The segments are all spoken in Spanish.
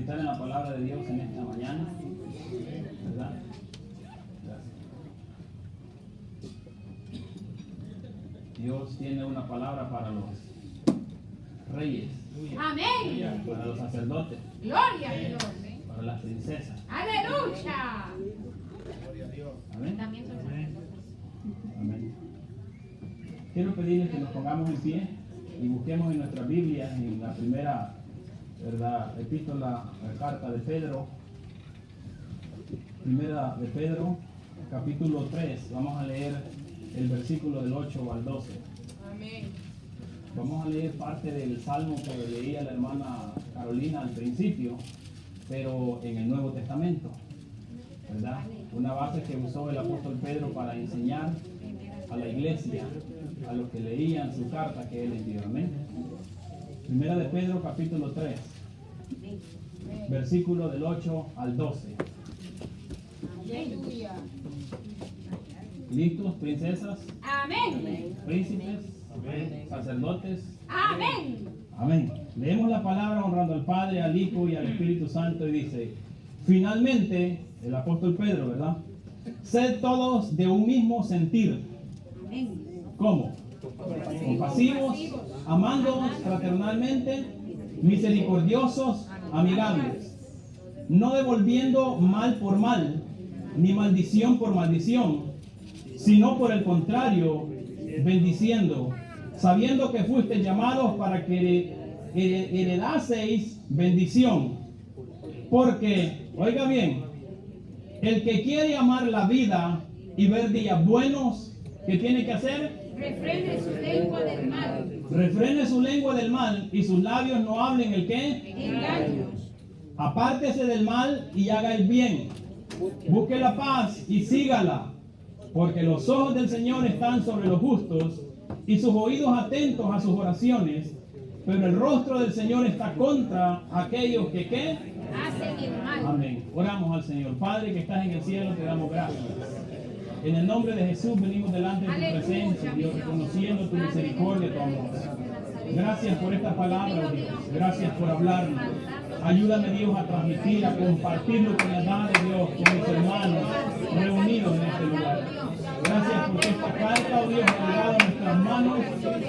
meditar en la palabra de Dios en esta mañana, ¿verdad? Gracias. Dios tiene una palabra para los reyes. Amén. Para los sacerdotes. Gloria a Dios. Para las princesas. Aleluya. Amén. También son sacerdotes. Amén. Quiero pedirles que nos pongamos en pie y busquemos en nuestras Biblias, en la primera, ¿verdad?, epístola, la carta de Pedro, primera de Pedro, capítulo 3. Vamos a leer el versículo del 8 al 12. Amén. Vamos a leer parte del salmo que leía la hermana Carolina al principio, pero en el Nuevo Testamento, ¿verdad? Una base que usó el apóstol Pedro para enseñar a la iglesia, a los que leían su carta que él envió. Amén. Primera de Pedro, capítulo 3, versículo del 8 al 12. Aleluya. ¿Listos, princesas, Amén. príncipes, sacerdotes? Amén. Amén. Leemos la palabra honrando al Padre, al Hijo y al Espíritu Santo y dice: finalmente, el apóstol Pedro, ¿verdad? Sed todos de un mismo sentir. ¿Cómo? Compasivos, amándonos fraternalmente, misericordiosos, amigables, no devolviendo mal por mal, ni maldición por maldición, sino por el contrario, bendiciendo, sabiendo que fuisteis llamados para que heredaseis bendición. Porque, oiga bien, el que quiere amar la vida y ver días buenos, ¿qué tiene que hacer? Refrene su lengua del mal. Refrene su lengua del mal y sus labios no hablen el qué. Engaños. Apártese del mal y haga el bien. Busque la paz y sígala, porque los ojos del Señor están sobre los justos y sus oídos atentos a sus oraciones, pero el rostro del Señor está contra aquellos que ¿qué? Hacen el mal. Amén. Oramos al Señor. Padre que estás en el cielo, te damos gracias. En el nombre de Jesús venimos delante de tu presencia, Dios, reconociendo tu misericordia y tu amor. Gracias por esta palabra, Dios. Gracias por hablarnos. Ayúdame, Dios, a transmitir, a compartir lo que me has dado, Dios, con mis hermanos reunidos en este lugar. Gracias porque esta carta, oh Dios, ha llegado a nuestras manos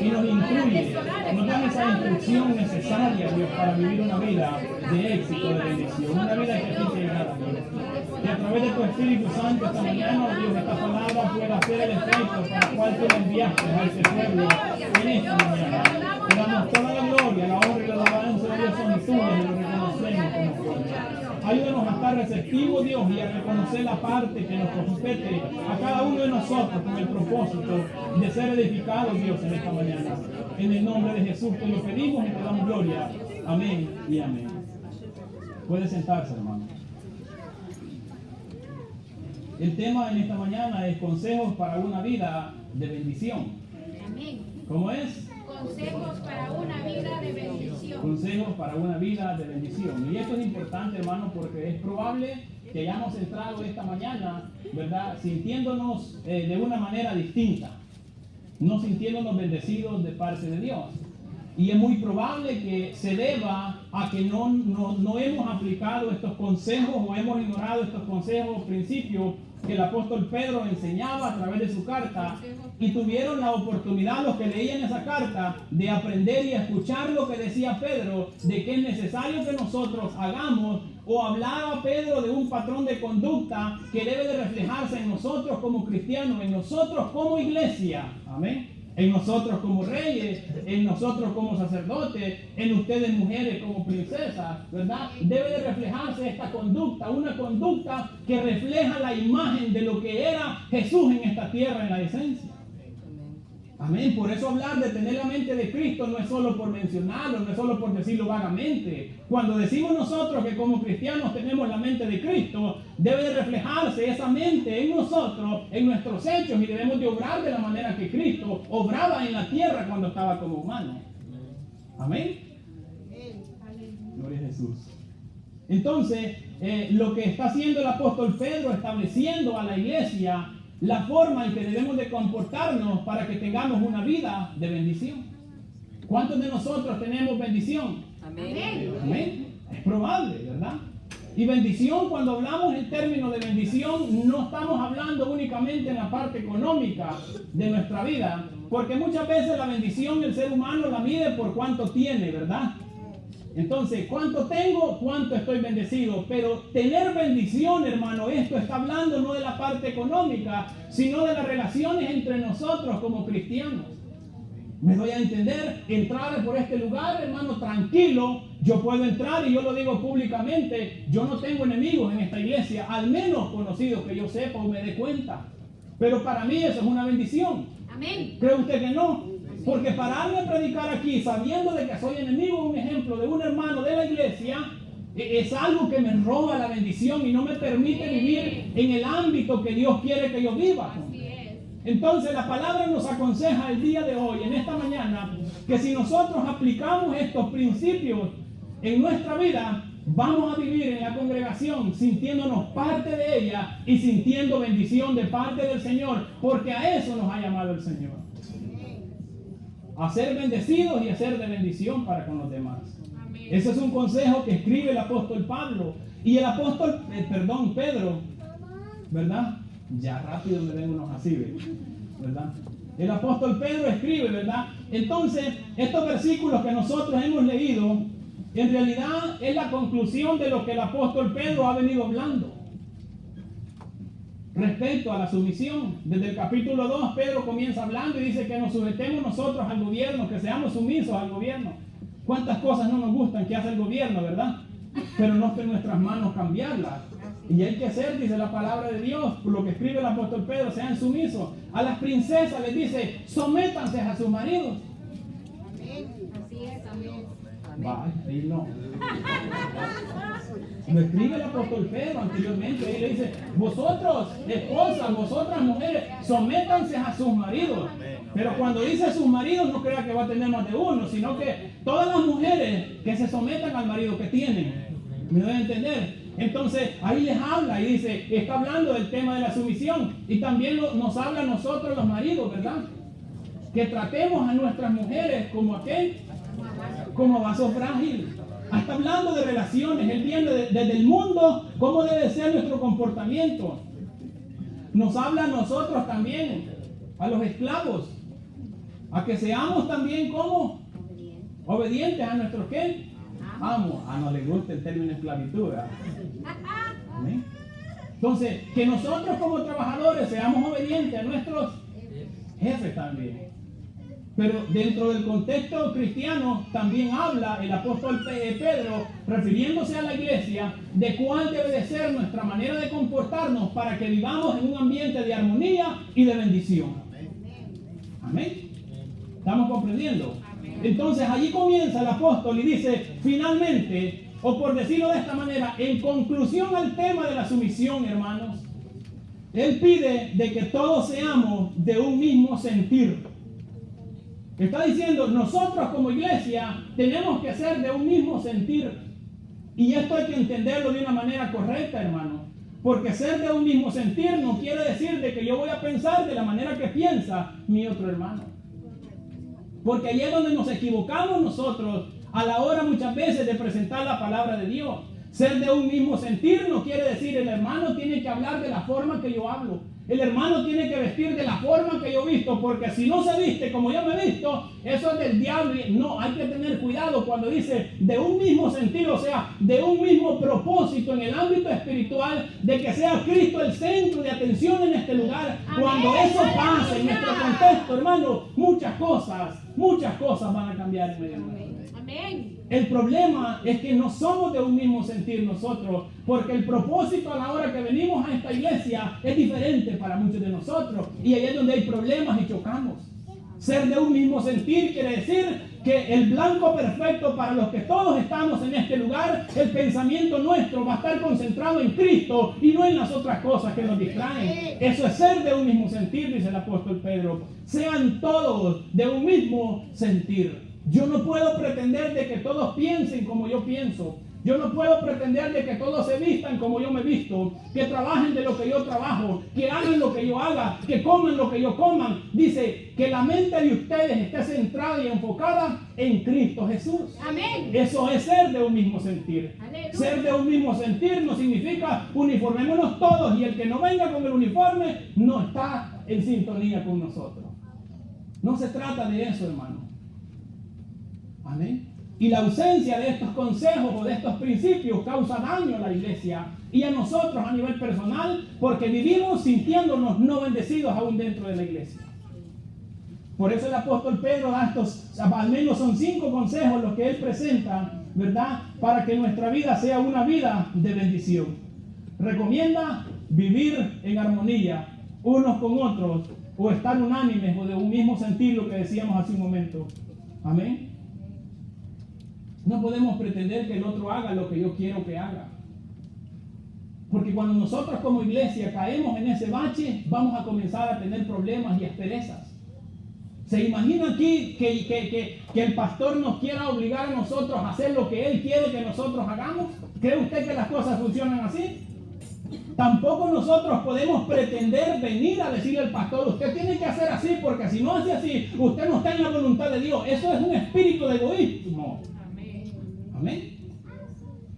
y nos instruye. Nos da esa instrucción necesaria, Dios, para vivir una vida de éxito, de bendición. Una vida que a ti te agrada, Dios. Que a través de tu Espíritu Santo esta mañana, oh Dios, esta palabra pueda hacer el efecto para el cual tú la enviaste a este pueblo en esta mañana. Te damos toda la gloria, la honra y la alabanza de Dios son tuyas y lo reconocemos como tuyo. Ayúdanos a estar receptivos, Dios, y a reconocer la parte que nos compete a cada uno de nosotros con el propósito de ser edificados, Dios, en esta mañana. En el nombre de Jesús te lo pedimos y te damos gloria. Amén y amén. Puede sentarse, hermano. El tema en esta mañana es consejos para una vida de bendición. Amén. ¿Cómo es? Consejos para una vida de bendición. Consejos para una vida de bendición. Y esto es importante, hermano, porque es probable que hayamos entrado esta mañana, ¿verdad?, sintiéndonos de una manera distinta, no sintiéndonos bendecidos de parte de Dios. Y es muy probable que se deba a que no hemos aplicado estos consejos o hemos ignorado estos consejos o principios que el apóstol Pedro enseñaba a través de su carta, y tuvieron la oportunidad los que leían esa carta de aprender y escuchar lo que decía Pedro, de que es necesario que nosotros hagamos, o hablaba Pedro de un patrón de conducta que debe de reflejarse en nosotros como cristianos, en nosotros como iglesia. Amén. En nosotros como reyes, en nosotros como sacerdotes, en ustedes mujeres como princesas, ¿verdad? Debe de reflejarse esta conducta, una conducta que refleja la imagen de lo que era Jesús en esta tierra en la esencia. Amén. Por eso hablar de tener la mente de Cristo no es solo por mencionarlo, no es solo por decirlo vagamente. Cuando decimos nosotros que como cristianos tenemos la mente de Cristo, debe de reflejarse esa mente en nosotros, en nuestros hechos, y debemos de obrar de la manera que Cristo obraba en la tierra cuando estaba como humano. Amén. Gloria a Jesús. Entonces, lo que está haciendo el apóstol Pedro, estableciendo a la iglesia la forma en que debemos de comportarnos para que tengamos una vida de bendición. ¿Cuántos de nosotros tenemos bendición? Amén. Amén. Es probable, ¿verdad? Y bendición, cuando hablamos en términos de bendición, no estamos hablando únicamente en la parte económica de nuestra vida, porque muchas veces la bendición el ser humano la mide por cuánto tiene, ¿verdad? Entonces, ¿cuánto tengo? ¿Cuánto estoy bendecido? Pero tener bendición, hermano, esto está hablando no de la parte económica, sino de las relaciones entre nosotros como cristianos. Me doy a entender, entrar por este lugar, hermano, tranquilo. Yo puedo entrar y yo lo digo públicamente. Yo no tengo enemigos en esta iglesia, al menos conocidos que yo sepa o me dé cuenta. Pero para mí eso es una bendición. Amén. ¿Cree usted que no? Porque pararme a predicar aquí sabiendo de que soy enemigo, un ejemplo de un hermano de la iglesia, es algo que me roba la bendición y no me permite vivir en el ámbito que Dios quiere que yo viva. Así es. Entonces la palabra nos aconseja el día de hoy, en esta mañana, que si nosotros aplicamos estos principios en nuestra vida, vamos a vivir en la congregación sintiéndonos parte de ella y sintiendo bendición de parte del Señor, porque a eso nos ha llamado el Señor. A ser bendecidos y a ser de bendición para con los demás. Amén. Ese es un consejo que escribe el apóstol Pablo y el apóstol, Pedro, ¿verdad? Ya rápido me ven unos así, ¿verdad? El apóstol Pedro escribe, ¿verdad? Entonces, estos versículos que nosotros hemos leído, en realidad es la conclusión de lo que el apóstol Pedro ha venido hablando respecto a la sumisión. Desde el capítulo 2, Pedro comienza hablando y dice que nos sujetemos nosotros al gobierno, que seamos sumisos al gobierno. ¿Cuántas cosas no nos gustan que hace el gobierno, verdad? Pero no está en nuestras manos cambiarlas. Y hay que ser, dice la palabra de Dios, por lo que escribe el apóstol Pedro, sean sumisos. A las princesas les dice, sométanse a sus maridos. Amén. Así es, amén. Vaya, ahí no. Lo escribe el apóstol Pedro anteriormente. Ahí le dice, vosotros, esposas, vosotras mujeres, sométanse a sus maridos. Pero cuando dice a sus maridos, no crea que va a tener más de uno, sino que todas las mujeres que se sometan al marido que tienen. ¿Me doy a entender? Entonces ahí les habla y dice, está hablando del tema de la sumisión. Y también nos habla a nosotros los maridos, ¿verdad? Que tratemos a nuestras mujeres como aquel, como vaso frágil. Está hablando de relaciones. Él viene desde el mundo, cómo debe ser nuestro comportamiento. Nos habla a nosotros también, a los esclavos, a que seamos también como obedientes a nuestros ¿qué? Amos. No le gusta el término esclavitud, ¿verdad? ¿Amén? Entonces, que nosotros como trabajadores seamos obedientes a nuestros jefes también. Pero dentro del contexto cristiano también habla el apóstol Pedro, refiriéndose a la iglesia, de cuál debe de ser nuestra manera de comportarnos para que vivamos en un ambiente de armonía y de bendición. Amén. ¿Estamos comprendiendo? Entonces allí comienza el apóstol y dice, finalmente, o por decirlo de esta manera, en conclusión al tema de la sumisión, hermanos, él pide de que todos seamos de un mismo sentir. Está diciendo, nosotros como iglesia tenemos que ser de un mismo sentir. Y esto hay que entenderlo de una manera correcta, hermano. Porque ser de un mismo sentir no quiere decir de que yo voy a pensar de la manera que piensa mi otro hermano. Porque ahí es donde nos equivocamos nosotros a la hora muchas veces de presentar la palabra de Dios. Ser de un mismo sentir no quiere decir el hermano tiene que hablar de la forma que yo hablo. El hermano tiene que vestir de la forma que yo visto, porque si no se viste como yo me he visto, eso es del diablo. No, hay que tener cuidado cuando dice de un mismo sentido, o sea, de un mismo propósito en el ámbito espiritual, de que sea Cristo el centro de atención en este lugar. Amén. Cuando eso pase en nuestro contexto, hermano, muchas cosas van a cambiar en medio de nosotros. Amén. El problema es que no somos de un mismo sentir nosotros, porque el propósito a la hora que venimos a esta iglesia es diferente para muchos de nosotros, y ahí es donde hay problemas y chocamos. Ser de un mismo sentir quiere decir que el blanco perfecto para los que todos estamos en este lugar, el pensamiento nuestro va a estar concentrado en Cristo y no en las otras cosas que nos distraen. Eso es ser de un mismo sentir, dice el apóstol Pedro. Sean todos de un mismo sentir. Yo no puedo pretender de que todos piensen como yo pienso. Yo no puedo pretender de que todos se vistan como yo me visto, que trabajen de lo que yo trabajo, que hagan lo que yo haga, que coman lo que yo coman. Dice que la mente de ustedes esté centrada y enfocada en Cristo Jesús. Amén. Eso es ser de un mismo sentir. Aleluya. Ser de un mismo sentir no significa uniformémonos todos y el que no venga con el uniforme no está en sintonía con nosotros. No se trata de eso, hermano. Amén. Y la ausencia de estos consejos o de estos principios causa daño a la iglesia y a nosotros a nivel personal, porque vivimos sintiéndonos no bendecidos aún dentro de la iglesia. Por eso el apóstol Pedro da estos, al menos son 5 consejos los que él presenta, ¿verdad? Para que nuestra vida sea una vida de bendición. Recomienda vivir en armonía unos con otros, o estar unánimes o de un mismo sentir, lo que decíamos hace un momento. Amén. No podemos pretender que el otro haga lo que yo quiero que haga. Porque cuando nosotros como iglesia caemos en ese bache, vamos a comenzar a tener problemas y asperezas. ¿Se imagina aquí que el pastor nos quiera obligar a nosotros a hacer lo que él quiere que nosotros hagamos? ¿Cree usted que las cosas funcionan así? Tampoco nosotros podemos pretender venir a decirle al pastor, usted tiene que hacer así, porque si no hace así, usted no está en la voluntad de Dios. Eso es un espíritu de egoísmo. Amén.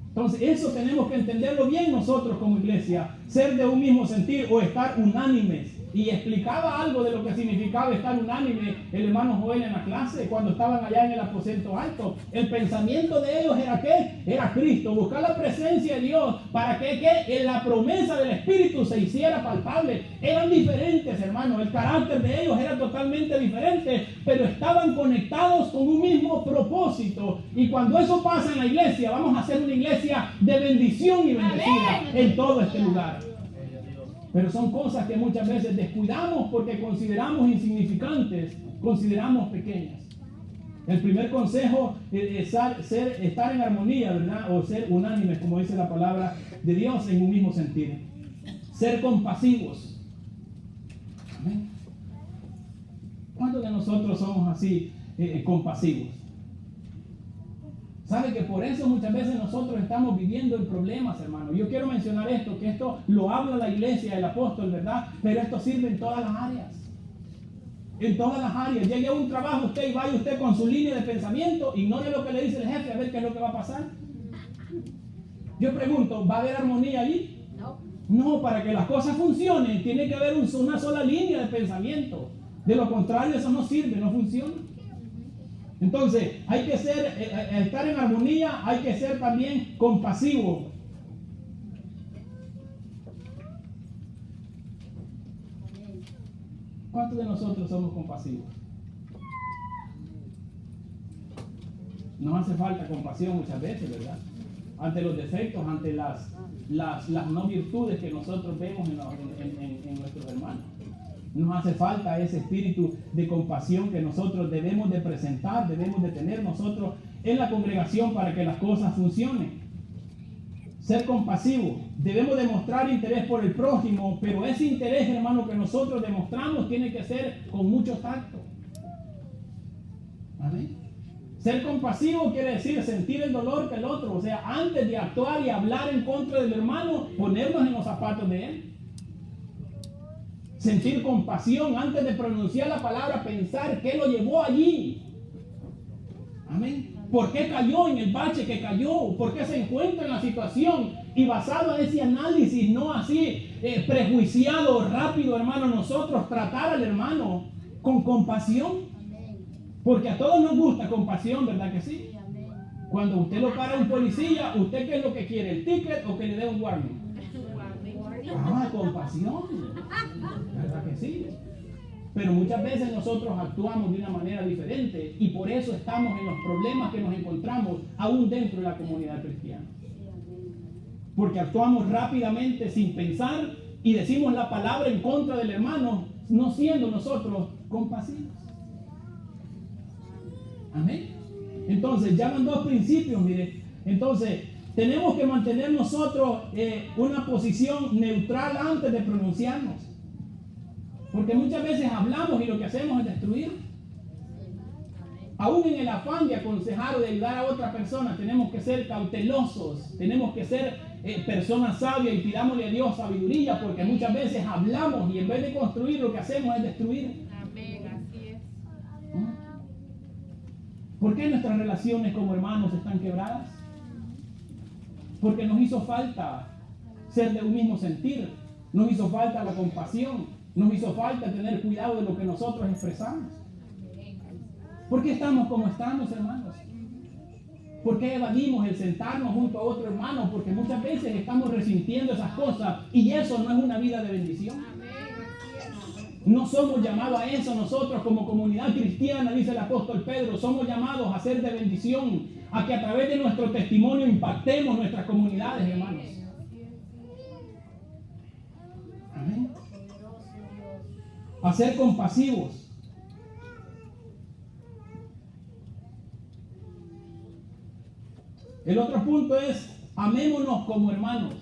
Entonces eso tenemos que entenderlo bien nosotros como iglesia, ser de un mismo sentir o estar unánimes. Y explicaba algo de lo que significaba estar unánime el hermano Joel en la clase cuando estaban allá en el aposento alto. El pensamiento de ellos era ¿qué? Era Cristo, buscar la presencia de Dios para que la promesa del Espíritu se hiciera palpable. Eran diferentes, hermanos, el carácter de ellos era totalmente diferente, pero estaban conectados con un mismo propósito. Y cuando eso pasa en la iglesia, vamos a hacer una iglesia de bendición y bendecida en todo este lugar. Pero son cosas que muchas veces descuidamos porque consideramos insignificantes, consideramos pequeñas. El primer consejo es estar en armonía, ¿verdad? O ser unánimes, como dice la palabra de Dios, en un mismo sentido. Ser compasivos. ¿Amén? ¿Cuántos de nosotros somos así, compasivos? ¿Sabe que por eso muchas veces nosotros estamos viviendo en problemas, hermano? Yo quiero mencionar esto, que esto lo habla la iglesia, el apóstol, ¿verdad? Pero esto sirve en todas las áreas. En todas las áreas. Llegue a un trabajo usted y vaya usted con su línea de pensamiento, ignore lo que le dice el jefe, a ver qué es lo que va a pasar. Yo pregunto, ¿va a haber armonía allí? No, para que las cosas funcionen, tiene que haber una sola línea de pensamiento. De lo contrario, eso no sirve, no funciona. Entonces, hay que estar en armonía, hay que ser también compasivo. ¿Cuántos de nosotros somos compasivos? Nos hace falta compasión muchas veces, ¿verdad? Ante los defectos, ante las no virtudes que nosotros vemos en nuestros hermanos. Nos hace falta ese espíritu de compasión que nosotros debemos de presentar, debemos de tener nosotros en la congregación para que las cosas funcionen. Ser compasivo, debemos demostrar interés por el prójimo, pero ese interés, hermano, que nosotros demostramos tiene que ser con mucho tacto. ¿Amén? Ser compasivo quiere decir sentir el dolor que el otro, o sea, antes de actuar y hablar en contra del hermano, ponernos en los zapatos de él. Sentir compasión antes de pronunciar la palabra, pensar qué lo llevó allí. Amén. ¿Por qué cayó en el bache que cayó? ¿Por qué se encuentra en la situación? Y basado en ese análisis, no así prejuiciado, rápido, hermano, nosotros tratar al hermano con compasión. Porque a todos nos gusta compasión, ¿verdad que sí? Cuando usted lo para un policía, ¿usted qué es lo que quiere? ¿El ticket o que le dé un warning? Compasión. ¿Verdad que sí? Pero muchas veces nosotros actuamos de una manera diferente y por eso estamos en los problemas que nos encontramos aún dentro de la comunidad cristiana. Porque actuamos rápidamente sin pensar y decimos la palabra en contra del hermano, no siendo nosotros compasivos. Amén. Entonces, ya van 2 principios, mire. Entonces, tenemos que mantener nosotros una posición neutral antes de pronunciarnos. Porque muchas veces hablamos y lo que hacemos es destruir. Aún en el afán de aconsejar o de ayudar a otra persona, tenemos que ser cautelosos, tenemos que ser personas sabias y pidámosle a Dios sabiduría, porque muchas veces hablamos y en vez de construir lo que hacemos es destruir. Amén, así es. ¿Por qué nuestras relaciones como hermanos están quebradas? Porque nos hizo falta ser de un mismo sentir, nos hizo falta la compasión, nos hizo falta tener cuidado de lo que nosotros expresamos. ¿Por qué estamos como estamos, hermanos? ¿Por qué evadimos el sentarnos junto a otro hermano? Porque muchas veces estamos resintiendo esas cosas y eso no es una vida de bendición. No somos llamados a eso nosotros como comunidad cristiana, dice el apóstol Pedro. Somos llamados a ser de bendición, a que a través de nuestro testimonio impactemos nuestras comunidades, hermanos. Amén. A ser compasivos. El otro punto es, amémonos como hermanos.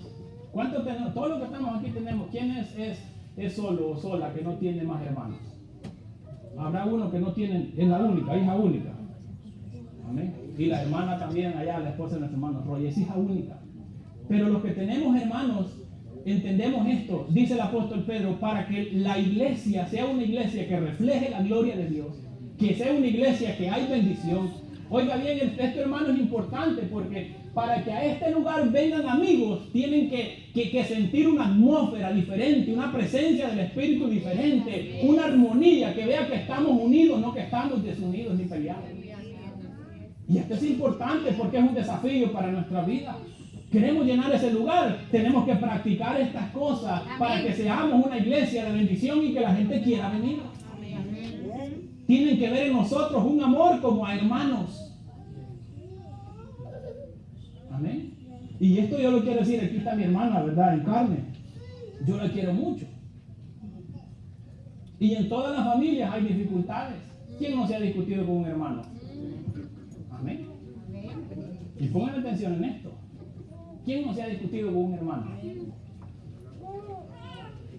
¿Cuántos tenemos? Todos los que estamos aquí tenemos. ¿Quién es solo o sola que no tiene más hermanos? Habrá uno que no tiene, es la única, hija única. Amén. Y la hermana también, allá, la esposa de nuestro hermano Roy, es hija única. Pero los que tenemos hermanos, entendemos esto, dice el apóstol Pedro, para que la iglesia sea una iglesia que refleje la gloria de Dios, que sea una iglesia que hay bendición. Oiga bien, esto, hermano, es importante porque para que a este lugar vengan amigos, tienen que sentir una atmósfera diferente, una presencia del Espíritu diferente, una armonía, que vea que estamos unidos, no que estamos desunidos ni peleados. Y esto es importante porque es un desafío para nuestra vida. Queremos llenar ese lugar, tenemos que practicar estas cosas para que seamos una iglesia de bendición y que la gente quiera venir. Tienen que ver en nosotros un amor como a hermanos. Amén. Y esto yo lo quiero decir, aquí está mi hermana, ¿verdad? En carne. Yo la quiero mucho. Y en todas las familias hay dificultades. ¿Quién no se ha discutido con un hermano? Amén. Y pongan atención en esto. ¿Quién no se ha discutido con un hermano?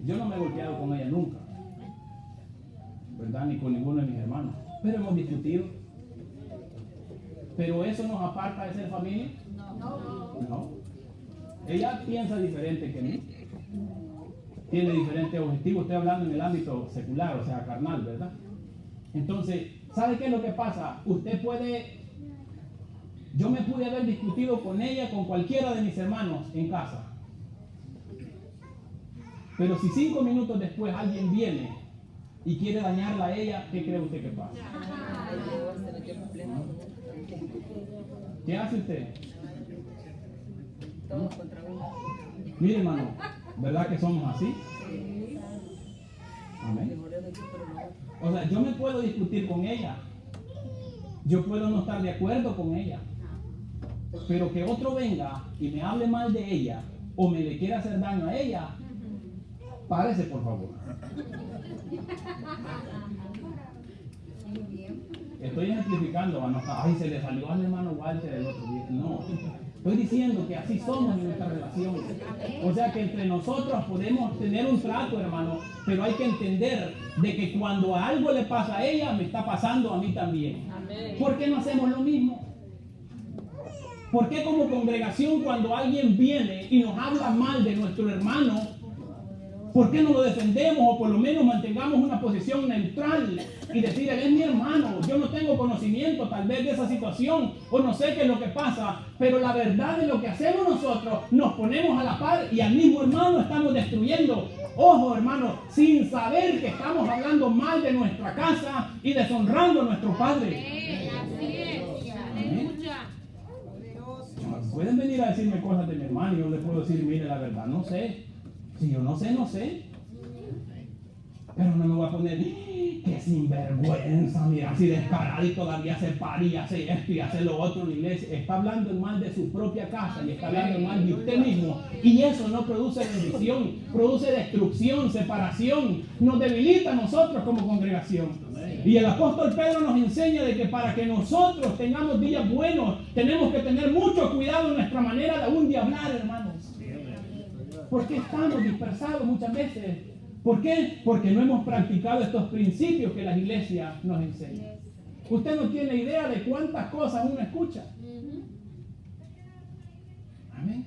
Yo no me he golpeado con ella nunca, ¿verdad? Ni con ninguno de mis hermanos. Pero hemos discutido. ¿Pero eso nos aparta de ser familia? No. Ella piensa diferente que mí. Tiene diferentes objetivos. Estoy hablando en el ámbito secular, o sea, carnal, ¿verdad? Entonces, ¿sabe qué es lo que pasa? Yo me pude haber discutido con ella, con cualquiera de mis hermanos en casa. Pero si 5 minutos después alguien viene y quiere dañarla a ella, ¿qué cree usted que pasa? ¿Qué hace usted? Todos contra uno. Mire, hermano, ¿verdad que somos así? Amén. O sea, yo me puedo discutir con ella. Yo puedo no estar de acuerdo con ella. Pero que otro venga y me hable mal de ella o me le quiera hacer daño a ella, párese, por favor. Estoy ejemplificando, hermano. Ay, se le salió al hermano Walter el otro día. No. Estoy diciendo que así somos en nuestra relación. O sea que entre nosotros podemos tener un trato, hermano, pero hay que entender de que cuando algo le pasa a ella, me está pasando a mí también. ¿Por qué no hacemos lo mismo? ¿Por qué como congregación cuando alguien viene y nos habla mal de nuestro hermano, por qué no lo defendemos o por lo menos mantengamos una posición neutral y decir, él es mi hermano, yo no tengo conocimiento tal vez de esa situación o no sé qué es lo que pasa, pero la verdad de lo que hacemos nosotros, nos ponemos a la par y al mismo hermano estamos destruyendo? Ojo, hermano, sin saber que estamos hablando mal de nuestra casa y deshonrando a nuestro Padre. Así es. Aleluya. Pueden venir a decirme cosas de mi hermano y yo les puedo decir, mire, la verdad, no sé. Si yo no sé, no sé. Pero no me voy a poner, que sinvergüenza, mira, así descarado y todavía se para y hace esto y hace lo otro en la iglesia. Está hablando mal de su propia casa y está hablando mal de usted mismo. Y eso no produce bendición, produce destrucción, separación, nos debilita a nosotros como congregación. Y el apóstol Pedro nos enseña de que para que nosotros tengamos días buenos, tenemos que tener mucho cuidado en nuestra manera de aún de hablar, hermanos. ¿Por qué estamos dispersados muchas veces? ¿Por qué? Porque no hemos practicado estos principios que las iglesias nos enseñan. Usted no tiene idea de cuántas cosas uno escucha. Amén.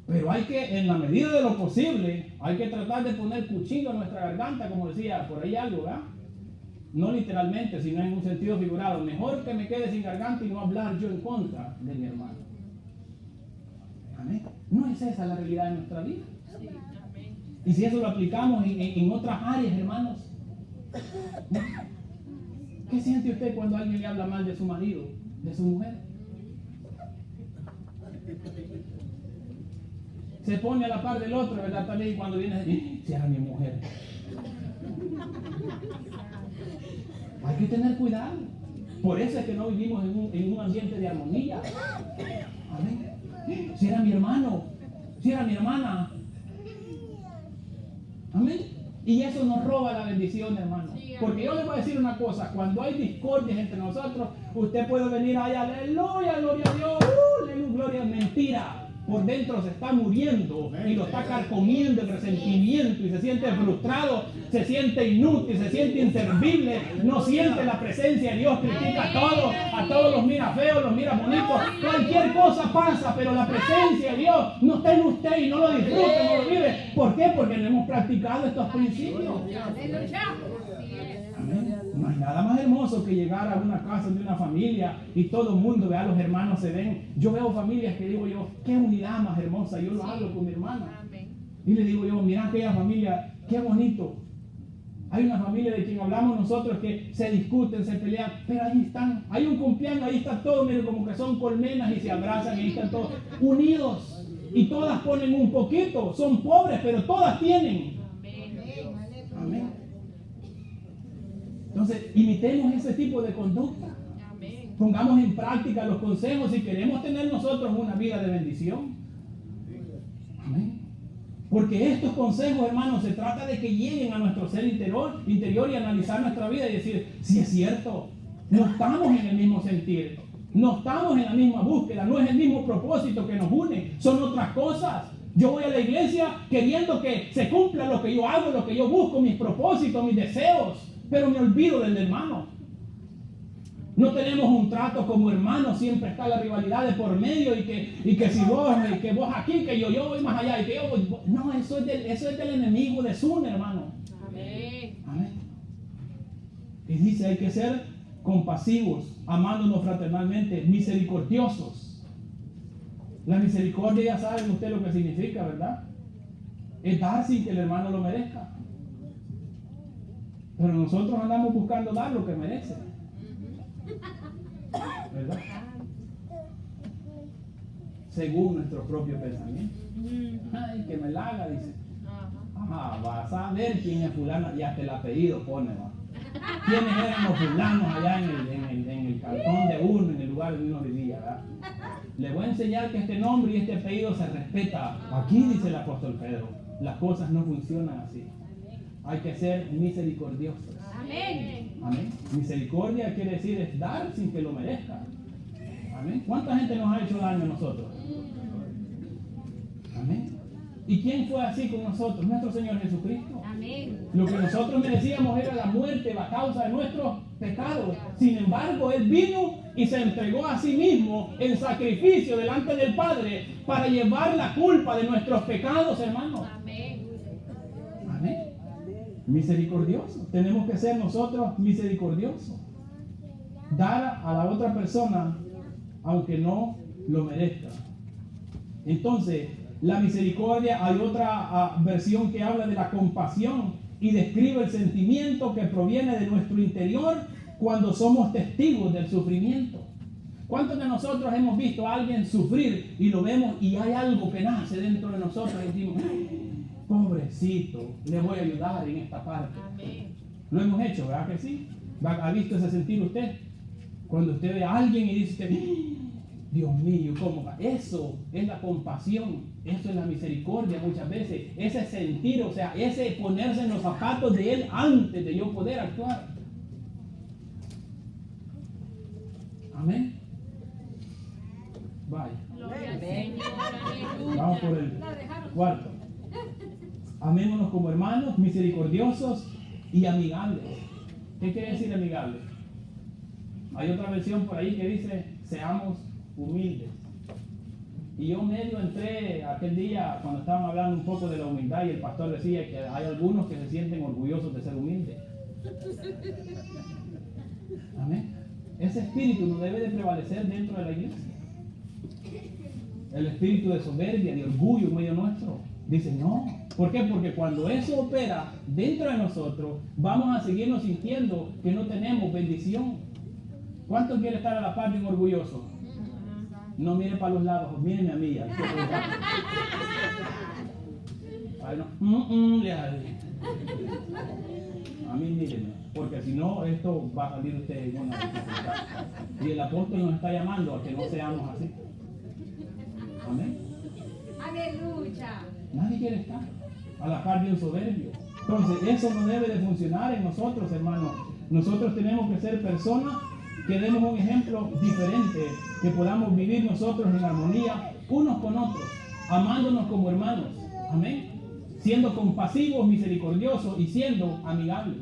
Pero hay que, en la medida de lo posible, hay que tratar de poner cuchillo en nuestra garganta, como decía por ahí algo, ¿verdad? No literalmente, sino en un sentido figurado. Mejor que me quede sin garganta y no hablar yo en contra de mi hermano. Amén. No es esa la realidad de nuestra vida. Y si eso lo aplicamos en otras áreas, hermanos, ¿qué siente usted cuando alguien le habla mal de su marido, de su mujer? Se pone a la par del otro, ¿verdad? También cuando viene a decir, si era mi mujer. Hay que tener cuidado. Por eso es que no vivimos en un ambiente de armonía. Amén. Si era mi hermano, si era mi hermana. Amén. Y eso nos roba la bendición, hermano. Porque yo les voy a decir una cosa. Cuando hay discordias entre nosotros, usted puede venir allá, aleluya, gloria a Dios, aleluya, gloria, mentira. Por dentro se está muriendo y lo está carcomiendo el resentimiento y se siente frustrado, se siente inútil, se siente inservible, no siente la presencia de Dios, critica a todos los mira feos, los mira bonitos, cualquier cosa pasa, pero la presencia de Dios no está en usted y no lo disfruta, no lo vive. ¿Por qué? Porque no hemos practicado estos principios. Amén. No hay nada más hermoso que llegar a una casa de una familia y todo el mundo vea, los hermanos se ven. Yo veo familias que digo yo, qué unidad más hermosa. Yo lo hablo con mi hermana. Y le digo yo, mira aquella familia, qué bonito. Hay una familia de quien hablamos nosotros que se discuten, se pelean, pero ahí están. Hay un cumpleaños, ahí está todo, miren, como que son colmenas y se abrazan y ahí están todos unidos. Y todas ponen un poquito, son pobres, pero todas tienen. Amén. Entonces, imitemos ese tipo de conducta. Amén. Pongamos en práctica los consejos si queremos tener nosotros una vida de bendición. Amén. Porque estos consejos, hermanos, se trata de que lleguen a nuestro ser interior y analizar nuestra vida y decir, si es cierto, no estamos en el mismo sentir, no estamos en la misma búsqueda, no es el mismo propósito que nos une, son otras cosas. Yo voy a la iglesia queriendo que se cumpla lo que yo hago, lo que yo busco, mis propósitos, mis deseos. Pero me olvido del hermano. No tenemos un trato como hermanos, siempre está la rivalidad de por medio y que si vos, y que vos aquí, que yo voy más allá y que yo voy. No, eso es del enemigo de su hermano. Amén. Amén. Y dice, hay que ser compasivos, amándonos fraternalmente, misericordiosos. La misericordia, ya saben ustedes lo que significa, ¿verdad? Es dar sin que el hermano lo merezca. Pero nosotros andamos buscando dar lo que merece. ¿Verdad? Según nuestro propio pensamiento. Ay, que me la haga, dice. Ajá, vas a ver quién es fulano, y hasta el apellido pone, ¿va? ¿Quiénes eran los fulanos allá en el cartón de uno, en el lugar donde uno vivía, ¿verdad? Le voy a enseñar que este nombre y este apellido se respeta. Aquí dice el apóstol Pedro, las cosas no funcionan así. Hay que ser misericordiosos. Amén. Amén. Misericordia quiere decir es dar sin que lo merezca. Amén. ¿Cuánta gente nos ha hecho daño a nosotros? Amén. ¿Y quién fue así con nosotros? Nuestro Señor Jesucristo. Amén. Lo que nosotros merecíamos era la muerte a causa de nuestros pecados. Sin embargo, Él vino y se entregó a sí mismo en sacrificio delante del Padre para llevar la culpa de nuestros pecados, hermanos. Amén. Amén. Misericordiosos. Tenemos que ser nosotros misericordiosos. Dar a la otra persona aunque no lo merezca. Entonces, la misericordia, hay otra versión que habla de la compasión y describe el sentimiento que proviene de nuestro interior cuando somos testigos del sufrimiento. ¿Cuántos de nosotros hemos visto a alguien sufrir y lo vemos y hay algo que nace dentro de nosotros y decimos, pobrecito, le voy a ayudar en esta parte? Amén. Lo hemos hecho, ¿verdad que sí? ¿Ha visto ese sentir usted? Cuando usted ve a alguien y dice, Dios mío, ¿cómo va? Eso es la compasión, eso es la misericordia muchas veces, ese sentir, o sea, ese ponerse en los zapatos de Él antes de yo poder actuar. Amén. Vaya. Vamos por el cuarto. Amémonos como hermanos, misericordiosos y amigables. ¿Qué quiere decir amigables? Hay otra versión por ahí que dice, seamos humildes. Y yo medio entré aquel día cuando estaban hablando un poco de la humildad y el pastor decía que hay algunos que se sienten orgullosos de ser humildes. Amén. Ese espíritu no debe de prevalecer dentro de la iglesia. El espíritu de soberbia, de orgullo en medio nuestro. Dice no. ¿Por qué? Porque cuando eso opera dentro de nosotros, vamos a seguirnos sintiendo que no tenemos bendición. ¿Cuánto quiere estar a la par de un orgulloso? No mire para los lados, míreme a mí. Ya. Ay, no. A mí míreme, porque si no, esto va a salir usted en una dificultad. Y el apóstol nos está llamando a que no seamos así. Amén. Aleluya. Nadie quiere estar a la par de un soberbio. Entonces, eso no debe de funcionar en nosotros, hermanos. Nosotros tenemos que ser personas que demos un ejemplo diferente, que podamos vivir nosotros en armonía unos con otros, amándonos como hermanos. Amén. Siendo compasivos, misericordiosos y siendo amigables.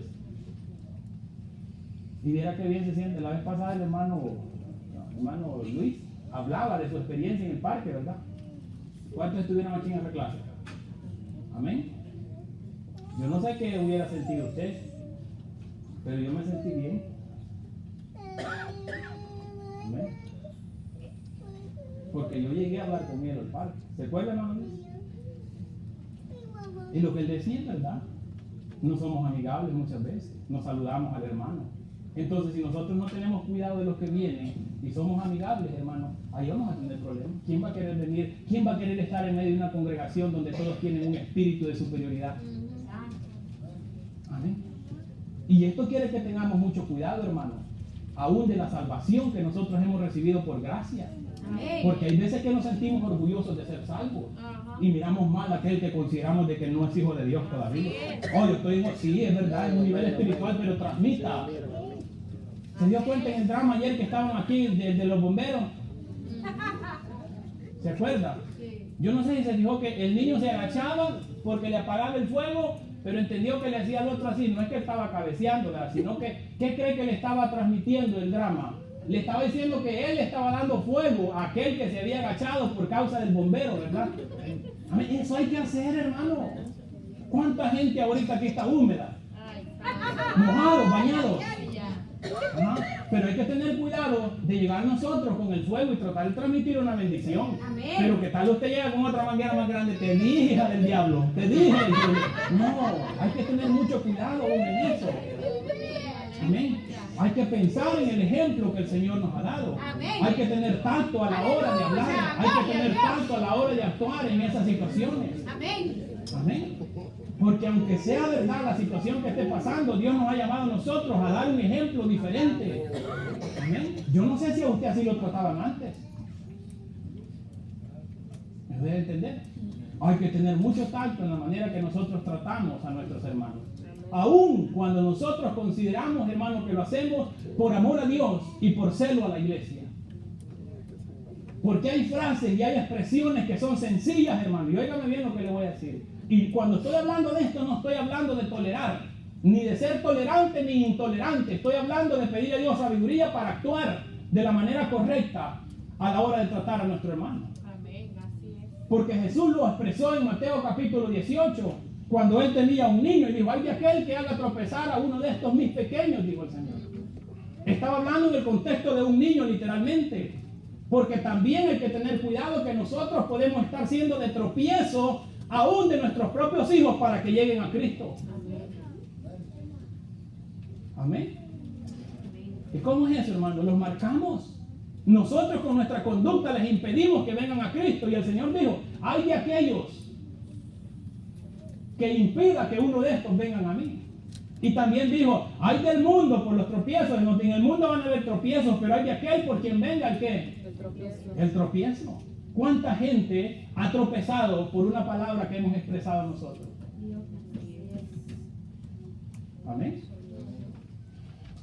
Y viera qué bien se siente. La vez pasada el hermano Luis hablaba de su experiencia en el parque, ¿verdad? ¿Cuántos estuvieron aquí en esa clase? Amén. Yo no sé qué hubiera sentido usted, pero yo me sentí bien. Amén. Porque yo llegué a hablar con él al parque. ¿Se acuerdan, hermano Luis? Y lo que él decía es verdad. No somos amigables muchas veces. Nos saludamos al hermano. Entonces, si nosotros no tenemos cuidado de los que vienen y somos amigables, hermano, ahí vamos a tener problemas. ¿Quién va a querer venir? ¿Quién va a querer estar en medio de una congregación donde todos tienen un espíritu de superioridad? Amén. Y esto quiere que tengamos mucho cuidado, hermano, aún de la salvación que nosotros hemos recibido por gracia. Porque hay veces que nos sentimos orgullosos de ser salvos. Y miramos mal a aquel que consideramos de que no es hijo de Dios todavía. Oh, yo estoy, sí, es verdad, en un nivel espiritual, pero transmita. ¿Se dio cuenta en el drama ayer que estaban aquí de los bomberos? ¿Se acuerda? Yo no sé si se dijo que el niño se agachaba porque le apagaba el fuego, pero entendió que le hacía al otro así. No es que estaba cabeceando, ¿verdad? Sino que, ¿qué cree que le estaba transmitiendo el drama? Le estaba diciendo que él estaba dando fuego a aquel que se había agachado por causa del bombero, ¿verdad? Amén. Eso hay que hacer, hermano. ¿Cuánta gente ahorita aquí está húmeda? Mojados, bañados. Ajá. Pero hay que tener cuidado de llegar nosotros con el fuego y tratar de transmitir una bendición. Amén. Pero que tal usted llega con otra manguera más grande, te dije, hija del diablo, te dije. No, hay que tener mucho cuidado con eso. Amén. Hay que pensar en el ejemplo que el Señor nos ha dado. Amén. Hay que tener tacto a la hora de hablar. Hay que tener tacto a la hora de actuar en esas situaciones. Amén. Amén. Porque aunque sea verdad la situación que esté pasando, Dios nos ha llamado a nosotros a dar un ejemplo diferente. Amén. Yo no sé si a usted así lo trataban antes. ¿Me debe entender? Hay que tener mucho tacto en la manera que nosotros tratamos a nuestros hermanos. Aún cuando nosotros consideramos, hermanos, que lo hacemos por amor a Dios y por celo a la iglesia. Porque hay frases y hay expresiones que son sencillas, hermano. Y óigame bien lo que le voy a decir. Y cuando estoy hablando de esto, no estoy hablando de tolerar, ni de ser tolerante ni intolerante. Estoy hablando de pedir a Dios sabiduría para actuar de la manera correcta a la hora de tratar a nuestro hermano. Amén, así es. Porque Jesús lo expresó en Mateo capítulo 18, cuando él tenía un niño y dijo, hay de aquel que haga tropezar a uno de estos mis pequeños, dijo el Señor. Estaba hablando en el contexto de un niño literalmente, porque también hay que tener cuidado que nosotros podemos estar siendo de tropiezo aún de nuestros propios hijos para que lleguen a Cristo. Amén. ¿Y cómo es eso, hermano? Los marcamos. Nosotros con nuestra conducta les impedimos que vengan a Cristo. Y el Señor dijo, hay de aquellos que impida que uno de estos vengan a mí. Y también dijo, hay del mundo por los tropiezos. En el mundo van a haber tropiezos, pero hay de aquel por quien venga el ¿qué? El tropiezo. ¿Cuánta gente ha tropezado por una palabra que hemos expresado nosotros? Amén.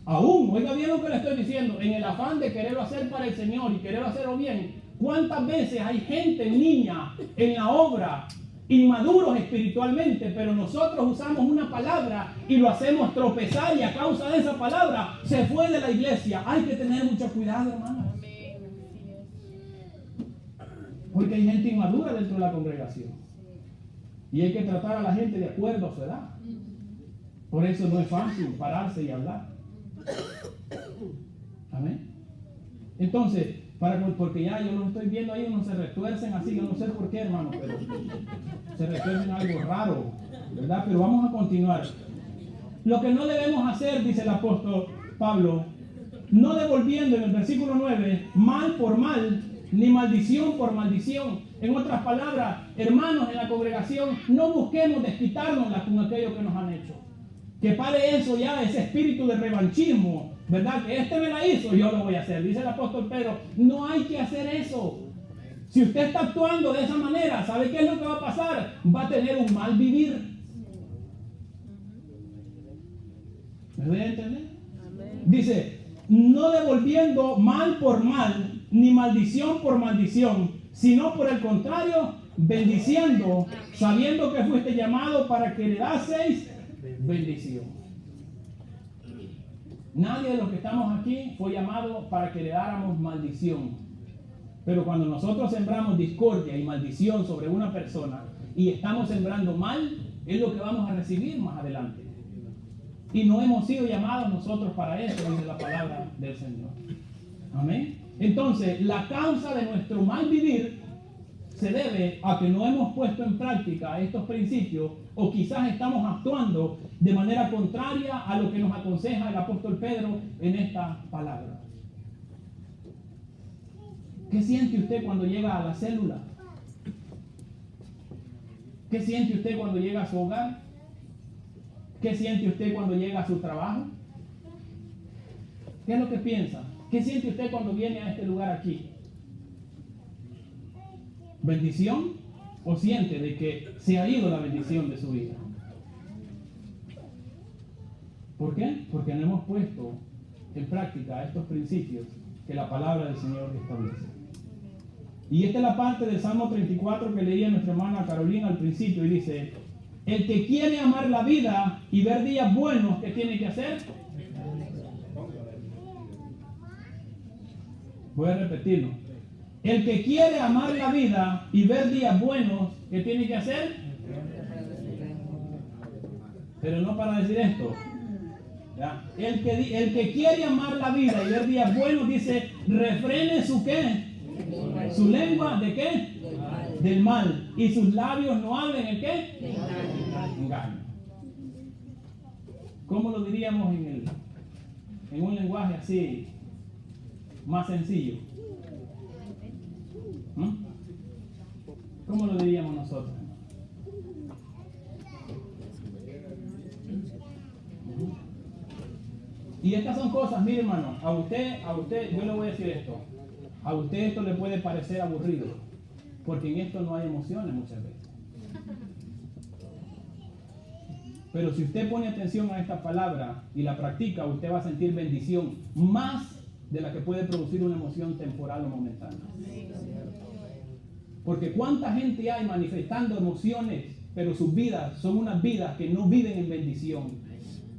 Aún, oiga bien lo que le estoy diciendo, en el afán de quererlo hacer para el Señor y quererlo hacerlo bien, ¿cuántas veces hay gente, niña, en la obra, inmaduros espiritualmente, pero nosotros usamos una palabra y lo hacemos tropezar y a causa de esa palabra se fue de la iglesia? Hay que tener mucho cuidado, hermanos. Porque hay gente inmadura dentro de la congregación. Y hay que tratar a la gente de acuerdo a su edad. Por eso no es fácil pararse y hablar. Amén. Entonces, porque ya yo lo estoy viendo ahí, unos se retuercen así, yo no sé por qué, hermano, pero se retuercen algo raro, ¿verdad? Pero vamos a continuar. Lo que no debemos hacer, dice el apóstol Pablo, no devolviendo en el versículo 9, mal por mal, ni maldición por maldición. En otras palabras, hermanos en la congregación, no busquemos desquitarnos con aquello que nos han hecho. Que pare eso ya, ese espíritu de revanchismo, ¿verdad? Que este me la hizo, yo lo voy a hacer. Dice el apóstol Pedro, no hay que hacer eso. Si usted está actuando de esa manera, ¿sabe qué es lo que va a pasar? Va a tener un mal vivir. ¿Me voy a entender? Dice, no devolviendo mal por mal, ni maldición por maldición, sino por el contrario, bendiciendo, sabiendo que fuiste llamado para que heredaseis bendición. Nadie de los que estamos aquí fue llamado para que heredáramos maldición. Pero cuando nosotros sembramos discordia y maldición sobre una persona y estamos sembrando mal, es lo que vamos a recibir más adelante. Y no hemos sido llamados nosotros para eso, dice la palabra del Señor. Amén. Entonces, la causa de nuestro mal vivir se debe a que no hemos puesto en práctica estos principios, o quizás estamos actuando de manera contraria a lo que nos aconseja el apóstol Pedro en esta palabra. ¿Qué siente usted cuando llega a la célula? ¿Qué siente usted cuando llega a su hogar? ¿Qué siente usted cuando llega a su trabajo? ¿Qué es lo que piensa? ¿Qué siente usted cuando viene a este lugar aquí? ¿Bendición? ¿O siente de que se ha ido la bendición de su vida? ¿Por qué? Porque no hemos puesto en práctica estos principios que la palabra del Señor establece. Y esta es la parte del Salmo 34 que leía nuestra hermana Carolina al principio y dice, el que quiere amar la vida y ver días buenos, ¿qué tiene que hacer? Voy a repetirlo. El que quiere amar la vida y ver días buenos, ¿qué tiene que hacer? Pero no para decir esto. ¿Ya? El que quiere amar la vida y ver días buenos, dice, refrene su ¿qué? Su lengua, ¿de qué? Del mal. Y sus labios no hablen ¿el qué? Engaño. ¿Cómo lo diríamos en un lenguaje así más sencillo? ¿Cómo lo diríamos nosotros? Y estas son cosas, mire hermano, a usted, yo le voy a decir esto. A usted esto le puede parecer aburrido, porque en esto no hay emociones muchas veces. Pero si usted pone atención a esta palabra y la practica, usted va a sentir bendición más de la que puede producir una emoción temporal o momentánea. Porque cuánta gente hay manifestando emociones, pero sus vidas son unas vidas que no viven en bendición.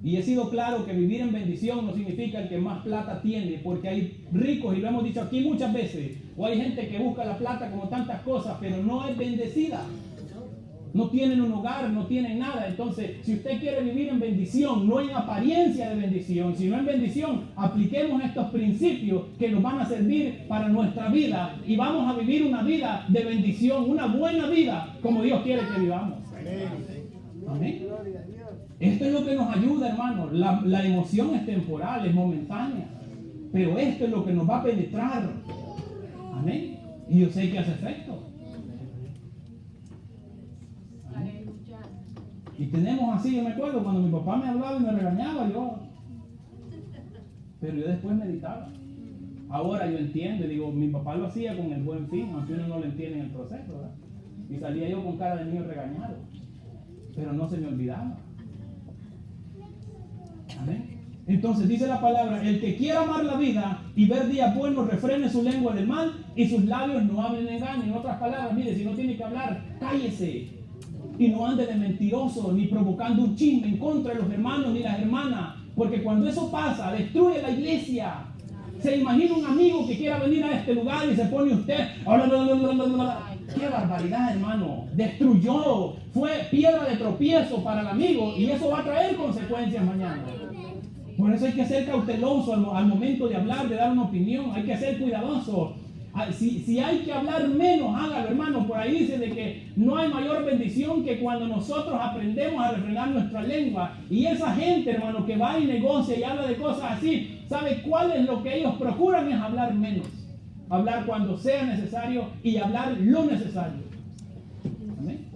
Y he sido claro que vivir en bendición no significa el que más plata tiene, porque hay ricos, y lo hemos dicho aquí muchas veces, o hay gente que busca la plata como tantas cosas, pero no es bendecida. No tienen un hogar, no tienen nada. Entonces, si usted quiere vivir en bendición, no en apariencia de bendición, sino en bendición, apliquemos estos principios que nos van a servir para nuestra vida y vamos a vivir una vida de bendición, una buena vida, como Dios quiere que vivamos. Amén. Esto es lo que nos ayuda, hermano. La emoción es temporal, es momentánea, pero esto es lo que nos va a penetrar. Amén. Y yo sé que hace efecto. Y tenemos así, yo me acuerdo cuando mi papá me hablaba y me regañaba, pero yo después meditaba. Ahora yo entiendo y digo, mi papá lo hacía con el buen fin, aunque uno no lo entiende en el proceso, ¿verdad? Y salía yo con cara de niño regañado, pero no se me olvidaba. Amén. Entonces dice la palabra, el que quiera amar la vida y ver días buenos, refrene su lengua del mal y sus labios no hablen engaño. En otras palabras, mire, si no tiene que hablar, cállese. Y no ande de mentiroso, ni provocando un chisme en contra de los hermanos ni las hermanas. Porque cuando eso pasa, destruye la iglesia. Se imagina un amigo que quiera venir a este lugar y se pone usted. ¡Qué barbaridad, hermano! Destruyó, fue piedra de tropiezo para el amigo y eso va a traer consecuencias mañana. Por eso hay que ser cauteloso al momento de hablar, de dar una opinión. Hay que ser cuidadoso. Si hay que hablar menos, hágalo, hermano. Por ahí dice de que no hay mayor bendición que cuando nosotros aprendemos a refrenar nuestra lengua. Y esa gente, hermano, que va y negocia y habla de cosas así, ¿sabe cuál es lo que ellos procuran? Es hablar menos. Hablar cuando sea necesario y hablar lo necesario. ¿Amén?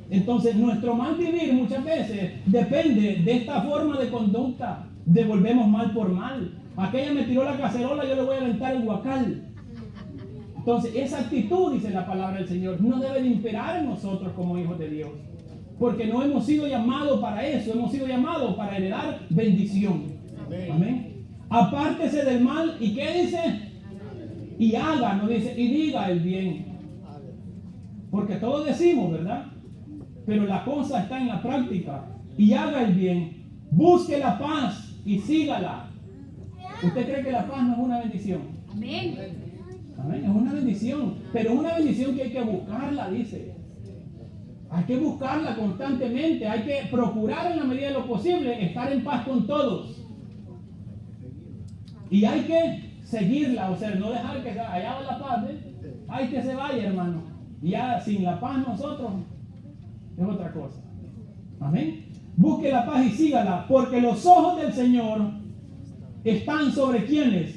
Entonces, nuestro mal vivir muchas veces depende de esta forma de conducta. Devolvemos mal por mal. Aquella me tiró la cacerola, yo le voy a aventar el guacal. Entonces, esa actitud, dice la palabra del Señor, no debe de imperar en nosotros como hijos de Dios. Porque no hemos sido llamados para eso, hemos sido llamados para heredar bendición. Amén. Apártese del mal, ¿y qué dice? Y haga, no dice, y diga el bien. Porque todos decimos, ¿verdad? Pero la cosa está en la práctica. Y haga el bien. Busque la paz y sígala. ¿Usted cree que la paz no es una bendición? Amén. Amén. Es una bendición. Pero es una bendición que hay que buscarla, dice. Hay que buscarla constantemente. Hay que procurar en la medida de lo posible estar en paz con todos. Y hay que seguirla, o sea, no dejar que allá va la paz, ¿eh? Hay que se vaya, hermano. Y ya sin la paz nosotros es otra cosa. Amén. Busque la paz y sígala, porque los ojos del Señor están sobre quienes,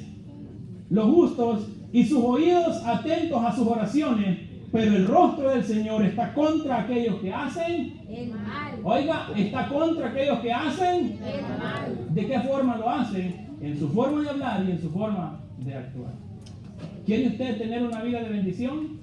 los justos, y sus oídos atentos a sus oraciones, pero el rostro del Señor está contra aquellos que hacen el mal. Oiga, está contra aquellos que hacen El mal. ¿De qué forma lo hacen? En su forma de hablar y en su forma de actuar. ¿Quiere usted tener una vida de bendición?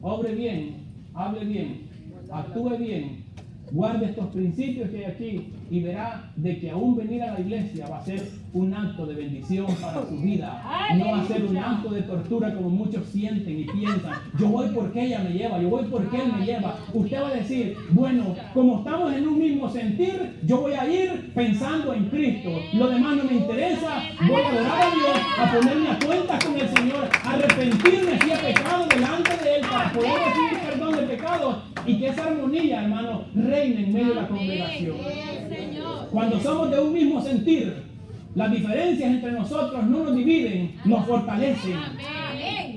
Obre bien, hable bien, actúe bien, guarde estos principios que hay aquí y verá de que aún venir a la iglesia va a ser un acto de bendición para su vida. No va a ser un acto de tortura como muchos sienten y piensan. Yo voy porque ella me lleva, yo voy porque él me lleva. Usted va a decir, bueno, como estamos en un mismo sentir, yo voy a ir pensando en Cristo. Lo demás no me interesa. Voy a adorar a Dios, a ponerme a cuentas con el Señor, a arrepentirme si he pecado delante de Él para poder recibir perdón de pecados y que esa armonía, hermano, reine en medio de la congregación. Cuando somos de un mismo sentir, las diferencias entre nosotros no nos dividen, nos fortalecen.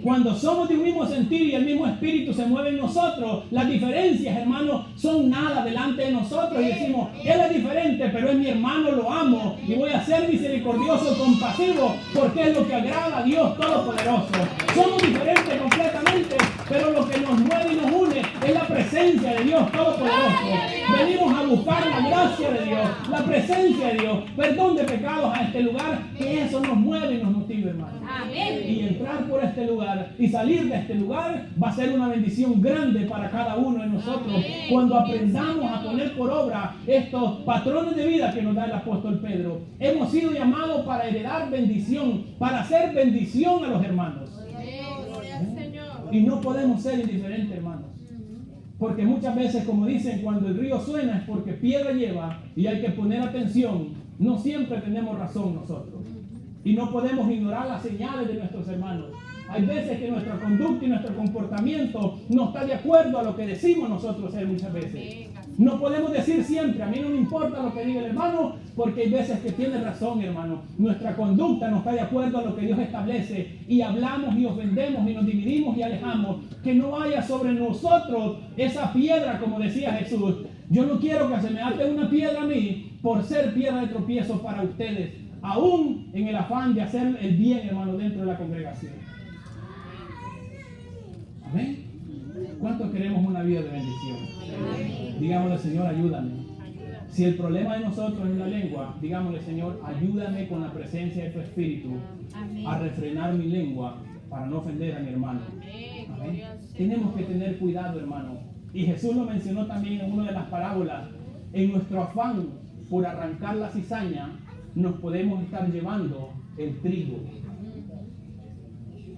Cuando somos de un mismo sentir y el mismo espíritu se mueve en nosotros, las diferencias, hermanos, son nada delante de nosotros. Y decimos, él es diferente, pero es mi hermano, lo amo. Y voy a ser misericordioso, compasivo, porque es lo que agrada a Dios Todopoderoso. Somos diferentes completamente, pero lo que nos mueve y nos une es la presencia de Dios Todopoderoso. Venimos a buscar la gracia de Dios, la presencia de Dios, perdón de pecados a este lugar, que eso nos mueve y nos motiva, hermano. Y entrar por este lugar y salir de este lugar va a ser una bendición grande para cada uno de nosotros. Cuando aprendamos a poner por obra estos patrones de vida que nos da el apóstol Pedro, hemos sido llamados para heredar bendición, para hacer bendición a los hermanos. Y no podemos ser indiferentes, hermanos. Porque muchas veces, como dicen, cuando el río suena es porque piedra lleva y hay que poner atención. No siempre tenemos razón nosotros. Y no podemos ignorar las señales de nuestros hermanos. Hay veces que nuestra conducta y nuestro comportamiento no está de acuerdo a lo que decimos nosotros muchas veces. No podemos decir siempre, a mí no me importa lo que diga el hermano, porque hay veces que tiene razón, hermano. Nuestra conducta no está de acuerdo a lo que Dios establece y hablamos y ofendemos y nos dividimos y alejamos. Que no haya sobre nosotros esa piedra, como decía Jesús. Yo no quiero que se me ate una piedra a mí por ser piedra de tropiezo para ustedes, aún en el afán de hacer el bien, hermano, dentro de la congregación. Amén. ¿Cuántos queremos una vida de bendición? Digámosle, Señor, ayúdame. Si el problema de nosotros es la lengua, digámosle, Señor, ayúdame con la presencia de tu Espíritu a refrenar mi lengua para no ofender a mi hermano. Amén. Tenemos que tener cuidado, hermano. Y Jesús lo mencionó también en una de las parábolas. En nuestro afán por arrancar la cizaña, nos podemos estar llevando el trigo.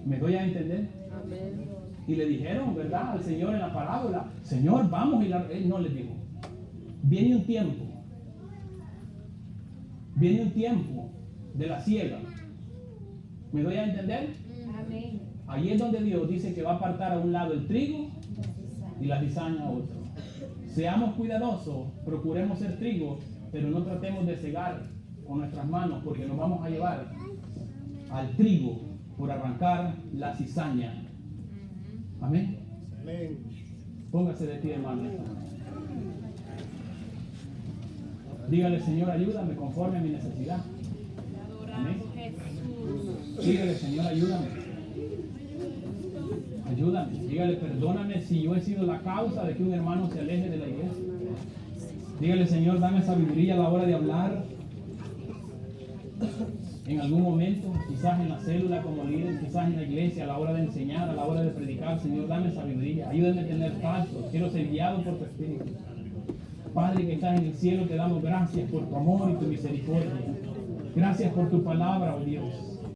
¿Me doy a entender? Amén. Y le dijeron, ¿verdad?, al Señor en la parábola, Señor, vamos. Y Él no les dijo, viene un tiempo de la siega. ¿Me doy a entender? Amén. Ahí es donde Dios dice que va a apartar a un lado el trigo y la cizaña otro. Seamos cuidadosos, procuremos ser trigo, pero no tratemos de cegar con nuestras manos, porque nos vamos a llevar al trigo por arrancar la cizaña. Amén. Amén. Póngase de pie, hermano. Dígale, Señor, ayúdame conforme a mi necesidad. Amén. Dígale, Señor, ayúdame. Ayúdame. Dígale, perdóname si yo he sido la causa de que un hermano se aleje de la iglesia. Dígale, Señor, dame sabiduría a la hora de hablar. En algún momento, quizás en la célula como líder, quizás en la iglesia, a la hora de enseñar, a la hora de predicar. Señor, dame sabiduría. Ayúdame a tener pasos. Quiero ser guiado por tu Espíritu. Padre que estás en el cielo, te damos gracias por tu amor y tu misericordia. Gracias por tu palabra, oh Dios.